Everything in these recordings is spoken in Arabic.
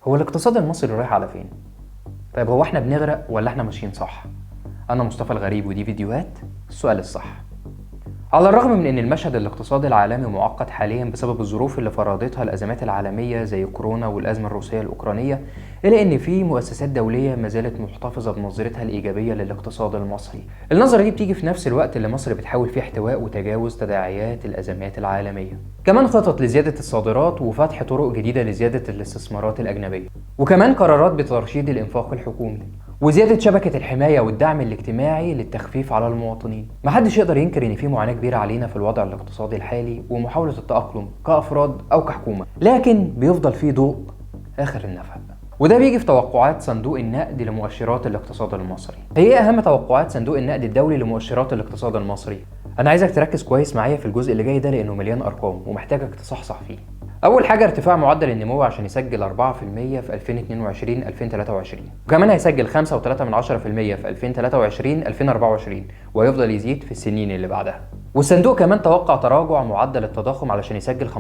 هو الاقتصاد المصري رايح على فين؟ طيب هو احنا بنغرق ولا احنا ماشيين صح؟ انا مصطفى الغريب ودي فيديوهات السؤال الصح. على الرغم من ان المشهد الاقتصادي العالمي معقد حاليا بسبب الظروف اللي فرضتها الازمات العالمية زي كورونا والازمة الروسية الاوكرانية، الا ان في مؤسسات دولية ما زالت محتفظة بنظرتها الايجابية للاقتصاد المصري. النظرة دي بتيجي في نفس الوقت اللي مصر بتحاول فيه احتواء وتجاوز تداعيات الازمات العالمية. كمان خطط لزيادة الصادرات وفتح طرق جديدة لزيادة الاستثمارات الاجنبية، وكمان قرارات بترشيد الانفاق الحكومي وزيادة شبكة الحماية والدعم الاجتماعي للتخفيف على المواطنين. محدش يقدر ينكر ان في معاناة كبيرة علينا في الوضع الاقتصادي الحالي ومحاولة التأقلم كأفراد او كحكومة، لكن بيفضل فيه ضوء آخر النفق. وده بيجي في توقعات صندوق النقد لمؤشرات الاقتصاد المصري. هي ايه اهم توقعات صندوق النقد الدولي لمؤشرات الاقتصاد المصري؟ انا عايزك تركز كويس معايا في الجزء اللي جاي ده لانه مليان ارقام ومحتاجك تصحصح فيه. اول حاجه ارتفاع معدل النمو عشان يسجل 4% في 2022 2023، وكمان هيسجل 5.3% في 2023 2024 ويفضل يزيد في السنين اللي بعدها. والصندوق كمان توقع تراجع معدل التضخم علشان يسجل 15.8%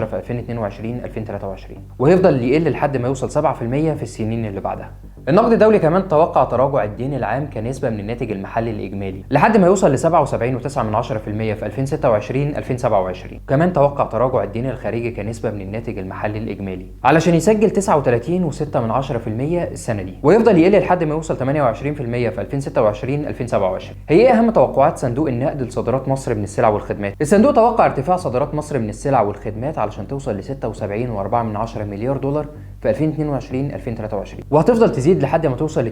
في 2022 2023 ويفضل يقل لحد ما يوصل 7% في السنين اللي بعدها. النقد الدولي كمان توقع تراجع الدين العام كنسبة من الناتج المحلي الإجمالي لحد ما يوصل ل 77.9% في 2026 2027. كمان توقع تراجع الدين الخارجي كنسبة من الناتج المحلي الإجمالي علشان يسجل 39.6% السنة دي ويفضل يقل لحد ما يوصل 28% في 2026 2027. هي ايه أهم توقعات صندوق النقد لصادرات مصر من السلع والخدمات؟ الصندوق توقع ارتفاع صادرات مصر من السلع والخدمات علشان توصل ل 76.4 مليار دولار في 2022 2023 وهتفضل تزيد لحد ما توصل ل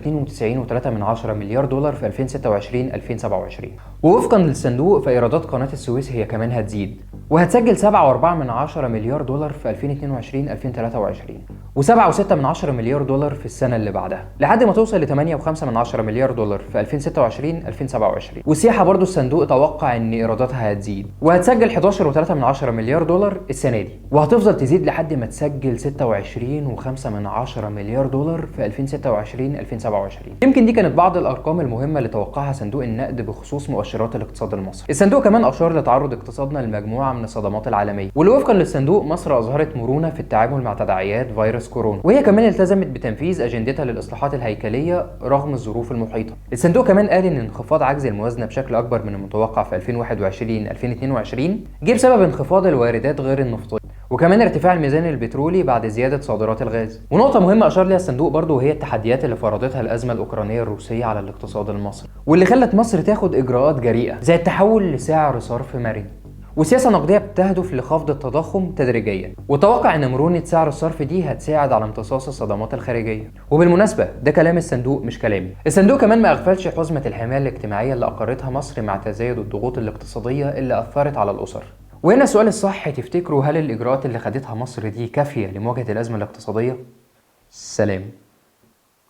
92.3 مليار دولار في 2026 2027. ووفقا للصندوق فايرادات قناة السويس هي كمان هتزيد وهتسجل 7.4 مليار دولار في 2022 2023 و7.6 مليار دولار في السنة اللي بعدها لحد ما توصل ل 8.5 مليار دولار في 2026 2027. والسياحة برضو الصندوق توقع ان ايراداتها هتزيد وهتسجل 11.3 مليار دولار السنة دي وهتفضل تزيد لحد ما تسجل 26.5 مليار دولار في 2026 2027. يمكن دي كانت بعض الارقام المهمة اللي توقعها صندوق النقد بخصوص مؤشرات الاقتصاد المصري. الصندوق كمان اشار لتعرض اقتصادنا لمجموعة من الصدمات العالمية، واللي وفقا للصندوق مصر اظهرت مرونة في التعامل مع تداعيات فيروس كورونا، وهي كمان التزمت بتنفيذ اجندتها للاصلاحات الهيكلية رغم الظروف المحيطة. الصندوق كمان قال ان انخفاض عجز الموازنة بشكل اكبر من المتوقع في 2021 2022 جه بسبب انخفاض الواردات غير النفطية وكمان ارتفاع الميزان البترولي بعد زيادة صادرات الغاز. ونقطة مهمة أشار ليها الصندوق برضه وهي التحديات اللي فرضتها الأزمة الأوكرانية الروسية على الاقتصاد المصري، واللي خلت مصر تاخد إجراءات جريئة زي التحول لسعر صرف مرن وسياسة نقدية بتهدف لخفض التضخم تدريجيا. وتوقع ان مرونة سعر الصرف دي هتساعد على امتصاص الصدمات الخارجية. وبالمناسبة ده كلام الصندوق مش كلامي. الصندوق كمان ما اغفلش حزمة الحماية الاجتماعية اللي اقرتها مصر مع تزايد الضغوط الاقتصادية اللي اثرت على الاسر. وهنا السؤال الصح، تفتكروا هل الاجراءات اللي خدتها مصر دي كافية لمواجهة الازمة الاقتصادية؟ سلام.